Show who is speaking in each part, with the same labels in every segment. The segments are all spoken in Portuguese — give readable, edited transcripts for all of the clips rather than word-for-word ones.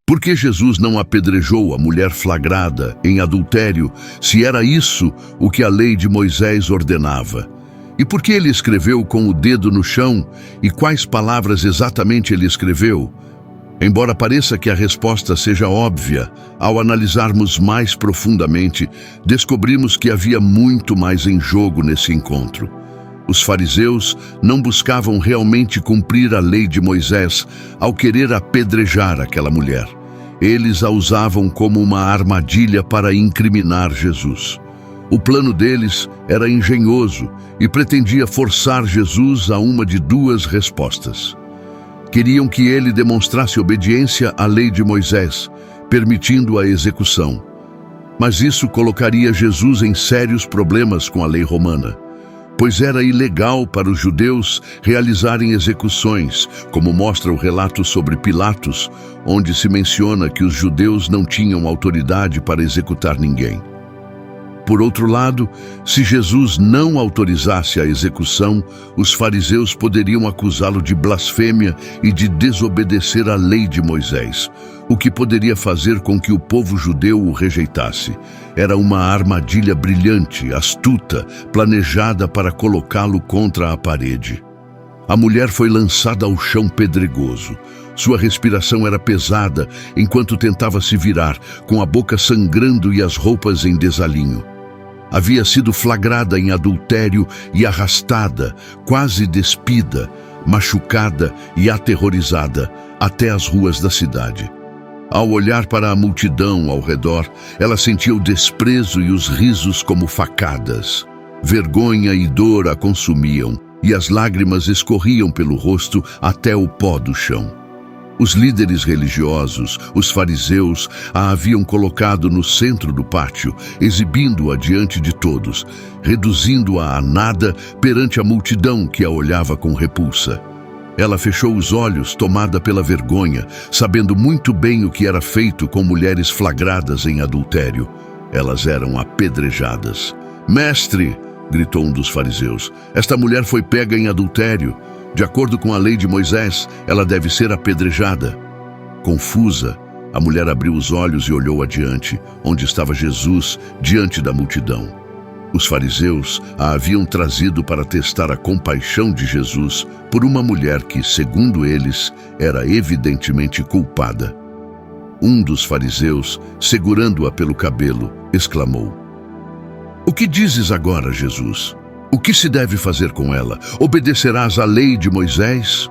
Speaker 1: Por que Jesus não apedrejou a mulher flagrada em adultério, se era isso o que a lei de Moisés ordenava? E por que ele escreveu com o dedo no chão? E quais palavras exatamente ele escreveu? Embora pareça que a resposta seja óbvia, ao analisarmos mais profundamente, descobrimos que havia muito mais em jogo nesse encontro. Os fariseus não buscavam realmente cumprir a lei de Moisés ao querer apedrejar aquela mulher. Eles a usavam como uma armadilha para incriminar Jesus. O plano deles era engenhoso e pretendia forçar Jesus a uma de duas respostas. Queriam que ele demonstrasse obediência à lei de Moisés, permitindo a execução. Mas isso colocaria Jesus em sérios problemas com a lei romana, pois era ilegal para os judeus realizarem execuções, como mostra o relato sobre Pilatos, onde se menciona que os judeus não tinham autoridade para executar ninguém. Por outro lado, se Jesus não autorizasse a execução, os fariseus poderiam acusá-lo de blasfêmia e de desobedecer à lei de Moisés, o que poderia fazer com que o povo judeu o rejeitasse. Era uma armadilha brilhante, astuta, planejada para colocá-lo contra a parede. A mulher foi lançada ao chão pedregoso. Sua respiração era pesada enquanto tentava se virar, com a boca sangrando e as roupas em desalinho. Havia sido flagrada em adultério e arrastada, quase despida, machucada e aterrorizada, até as ruas da cidade. Ao olhar para a multidão ao redor, ela sentia o desprezo e os risos como facadas. Vergonha e dor a consumiam, e as lágrimas escorriam pelo rosto até o pó do chão. Os líderes religiosos, os fariseus, a haviam colocado no centro do pátio, exibindo-a diante de todos, reduzindo-a a nada perante a multidão que a olhava com repulsa. Ela fechou os olhos, tomada pela vergonha, sabendo muito bem o que era feito com mulheres flagradas em adultério. Elas eram apedrejadas. "Mestre!", gritou um dos fariseus, "esta mulher foi pega em adultério. De acordo com a lei de Moisés, ela deve ser apedrejada." Confusa, a mulher abriu os olhos e olhou adiante, onde estava Jesus, diante da multidão. Os fariseus a haviam trazido para testar a compaixão de Jesus por uma mulher que, segundo eles, era evidentemente culpada. Um dos fariseus, segurando-a pelo cabelo, exclamou: "O que dizes agora, Jesus? O que se deve fazer com ela? Obedecerás à lei de Moisés?"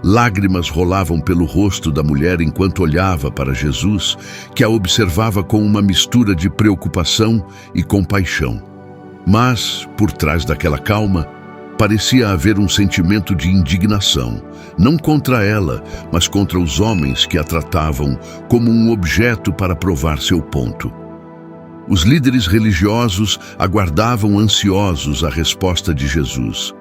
Speaker 1: Lágrimas rolavam pelo rosto da mulher enquanto olhava para Jesus, que a observava com uma mistura de preocupação e compaixão. Mas, por trás daquela calma, parecia haver um sentimento de indignação, não contra ela, mas contra os homens que a tratavam como um objeto para provar seu ponto. Os líderes religiosos aguardavam ansiosos a resposta de Jesus.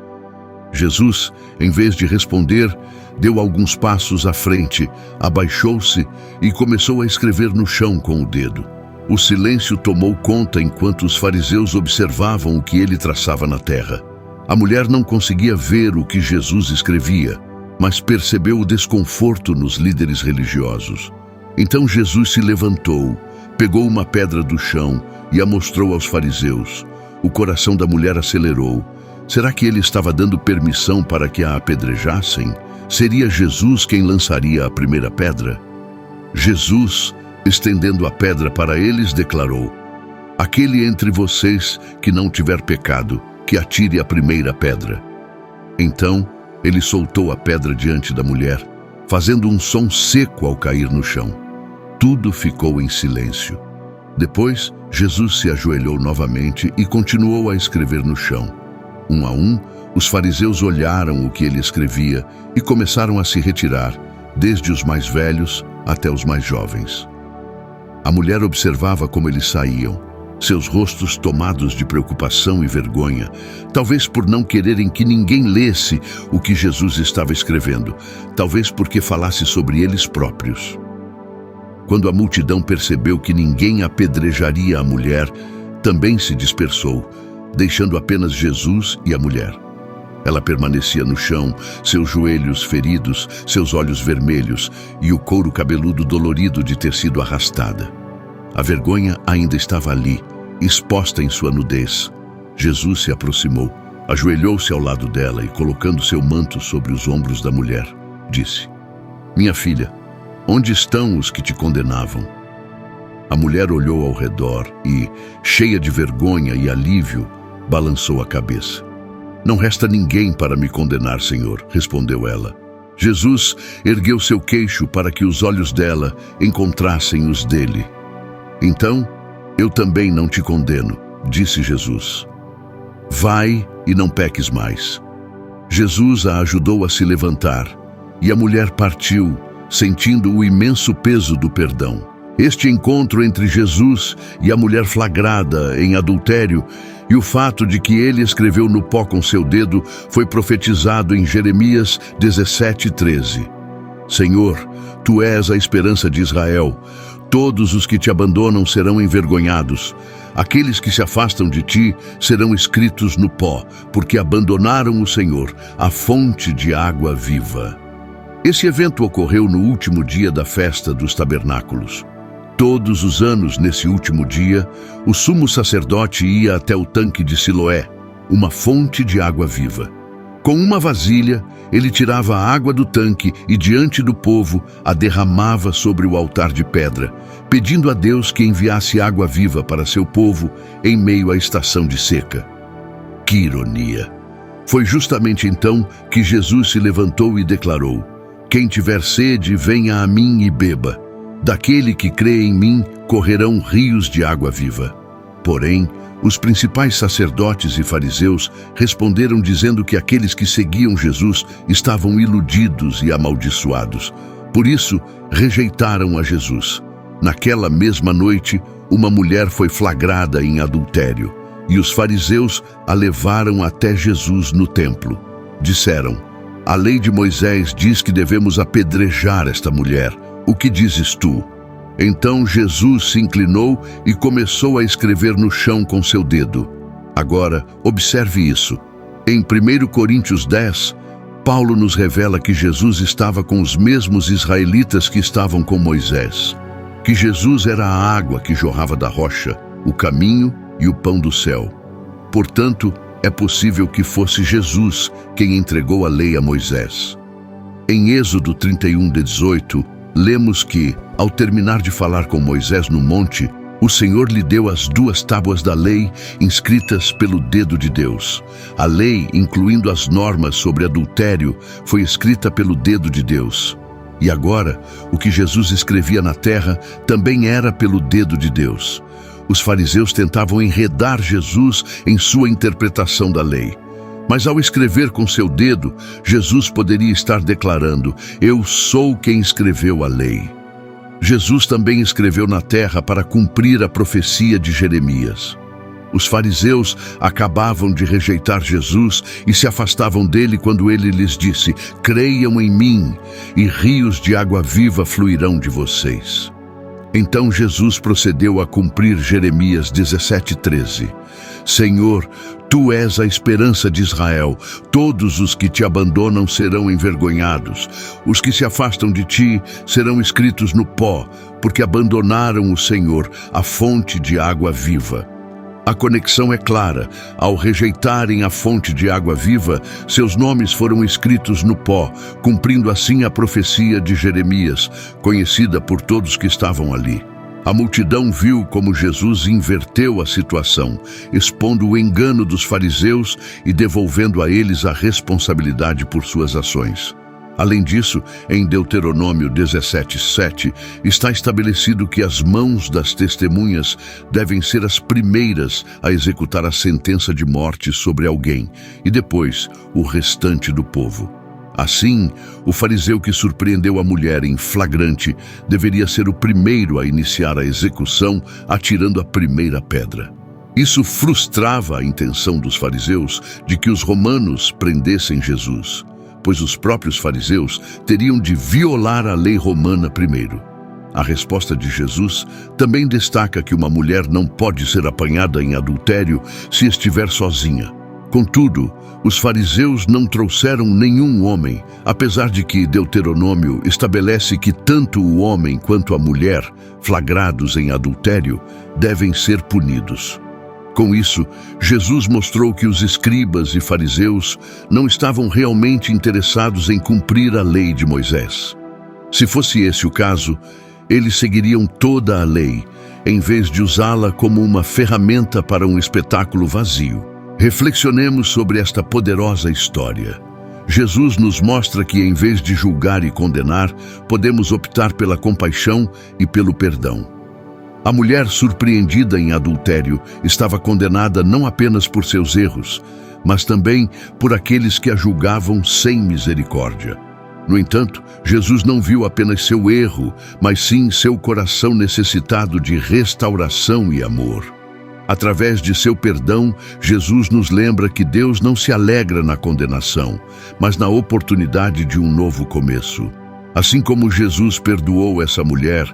Speaker 1: Jesus, em vez de responder, deu alguns passos à frente, abaixou-se e começou a escrever no chão com o dedo. O silêncio tomou conta enquanto os fariseus observavam o que ele traçava na terra. A mulher não conseguia ver o que Jesus escrevia, mas percebeu o desconforto nos líderes religiosos. Então Jesus se levantou, pegou uma pedra do chão e a mostrou aos fariseus. O coração da mulher acelerou. Será que ele estava dando permissão para que a apedrejassem? Seria Jesus quem lançaria a primeira pedra? Jesus, estendendo a pedra para eles, declarou: "Aquele entre vocês que não tiver pecado, que atire a primeira pedra." Então, ele soltou a pedra diante da mulher, fazendo um som seco ao cair no chão. Tudo ficou em silêncio. Depois, Jesus se ajoelhou novamente e continuou a escrever no chão. Um a um, os fariseus olharam o que ele escrevia e começaram a se retirar, desde os mais velhos até os mais jovens. A mulher observava como eles saíam, seus rostos tomados de preocupação e vergonha, talvez por não quererem que ninguém lesse o que Jesus estava escrevendo, talvez porque falasse sobre eles próprios. Quando a multidão percebeu que ninguém apedrejaria a mulher, também se dispersou, deixando apenas Jesus e a mulher. Ela permanecia no chão, seus joelhos feridos, seus olhos vermelhos e o couro cabeludo dolorido de ter sido arrastada. A vergonha ainda estava ali, exposta em sua nudez. Jesus se aproximou, ajoelhou-se ao lado dela e, colocando seu manto sobre os ombros da mulher, disse: "Minha filha, onde estão os que te condenavam?" A mulher olhou ao redor e, cheia de vergonha e alívio, balançou a cabeça. "Não resta ninguém para me condenar, Senhor", respondeu ela. Jesus ergueu seu queixo para que os olhos dela encontrassem os dele. "Então, eu também não te condeno", disse Jesus. "Vai e não peques mais." Jesus a ajudou a se levantar, e a mulher partiu, sentindo o imenso peso do perdão. Este encontro entre Jesus e a mulher flagrada em adultério e o fato de que ele escreveu no pó com seu dedo foi profetizado em Jeremias 17:13. "Senhor, tu és a esperança de Israel. Todos os que te abandonam serão envergonhados. Aqueles que se afastam de ti serão escritos no pó, porque abandonaram o Senhor, a fonte de água viva." Esse evento ocorreu no último dia da festa dos tabernáculos. Todos os anos, nesse último dia, o sumo sacerdote ia até o tanque de Siloé, uma fonte de água viva. Com uma vasilha, ele tirava a água do tanque e, diante do povo, a derramava sobre o altar de pedra, pedindo a Deus que enviasse água viva para seu povo em meio à estação de seca. Que ironia! Foi justamente então que Jesus se levantou e declarou: "Quem tiver sede, venha a mim e beba. Daquele que crê em mim, correrão rios de água viva." Porém, os principais sacerdotes e fariseus responderam dizendo que aqueles que seguiam Jesus estavam iludidos e amaldiçoados. Por isso, rejeitaram a Jesus. Naquela mesma noite, uma mulher foi flagrada em adultério, e os fariseus a levaram até Jesus no templo. Disseram: "A lei de Moisés diz que devemos apedrejar esta mulher. O que dizes tu?" Então Jesus se inclinou e começou a escrever no chão com seu dedo. Agora, observe isso. Em 1 Coríntios 10, Paulo nos revela que Jesus estava com os mesmos israelitas que estavam com Moisés, que Jesus era a água que jorrava da rocha, o caminho e o pão do céu. Portanto, é possível que fosse Jesus quem entregou a lei a Moisés. Em Êxodo 31:18, lemos que, ao terminar de falar com Moisés no monte, o Senhor lhe deu as 2 tábuas da lei inscritas pelo dedo de Deus. A lei, incluindo as normas sobre adultério, foi escrita pelo dedo de Deus. E agora, o que Jesus escrevia na terra também era pelo dedo de Deus. Os fariseus tentavam enredar Jesus em sua interpretação da lei. Mas ao escrever com seu dedo, Jesus poderia estar declarando: "Eu sou quem escreveu a lei." Jesus também escreveu na terra para cumprir a profecia de Jeremias. Os fariseus acabavam de rejeitar Jesus e se afastavam dele quando ele lhes disse: "Creiam em mim, e rios de água viva fluirão de vocês." Então Jesus procedeu a cumprir Jeremias 17:13. "Senhor, tu és a esperança de Israel. Todos os que te abandonam serão envergonhados. Os que se afastam de ti serão escritos no pó, porque abandonaram o Senhor, a fonte de água viva." A conexão é clara. Ao rejeitarem a fonte de água viva, seus nomes foram escritos no pó, cumprindo assim a profecia de Jeremias, conhecida por todos que estavam ali. A multidão viu como Jesus inverteu a situação, expondo o engano dos fariseus e devolvendo a eles a responsabilidade por suas ações. Além disso, em Deuteronômio 17:7, está estabelecido que as mãos das testemunhas devem ser as primeiras a executar a sentença de morte sobre alguém, e depois o restante do povo. Assim, o fariseu que surpreendeu a mulher em flagrante deveria ser o primeiro a iniciar a execução, atirando a primeira pedra. Isso frustrava a intenção dos fariseus de que os romanos prendessem Jesus, pois os próprios fariseus teriam de violar a lei romana primeiro. A resposta de Jesus também destaca que uma mulher não pode ser apanhada em adultério se estiver sozinha. Contudo, os fariseus não trouxeram nenhum homem, apesar de que Deuteronômio estabelece que tanto o homem quanto a mulher, flagrados em adultério, devem ser punidos. Com isso, Jesus mostrou que os escribas e fariseus não estavam realmente interessados em cumprir a lei de Moisés. Se fosse esse o caso, eles seguiriam toda a lei, em vez de usá-la como uma ferramenta para um espetáculo vazio. Reflexionemos sobre esta poderosa história. Jesus nos mostra que, em vez de julgar e condenar, podemos optar pela compaixão e pelo perdão. A mulher surpreendida em adultério estava condenada não apenas por seus erros, mas também por aqueles que a julgavam sem misericórdia. No entanto, Jesus não viu apenas seu erro, mas sim seu coração necessitado de restauração e amor. Através de seu perdão, Jesus nos lembra que Deus não se alegra na condenação, mas na oportunidade de um novo começo. Assim como Jesus perdoou essa mulher,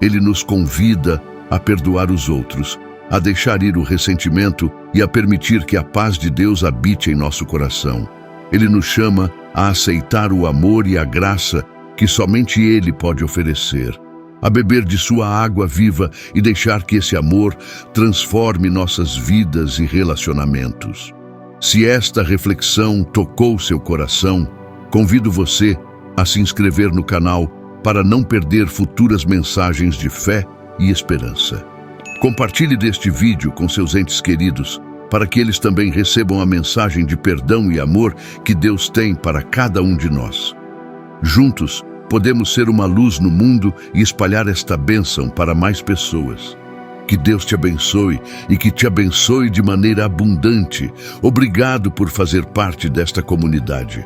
Speaker 1: Ele nos convida a perdoar os outros, a deixar ir o ressentimento e a permitir que a paz de Deus habite em nosso coração. Ele nos chama a aceitar o amor e a graça que somente Ele pode oferecer, a beber de sua água viva e deixar que esse amor transforme nossas vidas e relacionamentos. Se esta reflexão tocou seu coração, convido você a se inscrever no canal para não perder futuras mensagens de fé e esperança. Compartilhe deste vídeo com seus entes queridos, para que eles também recebam a mensagem de perdão e amor que Deus tem para cada um de nós. Juntos, podemos ser uma luz no mundo e espalhar esta bênção para mais pessoas. Que Deus te abençoe e que te abençoe de maneira abundante. Obrigado por fazer parte desta comunidade.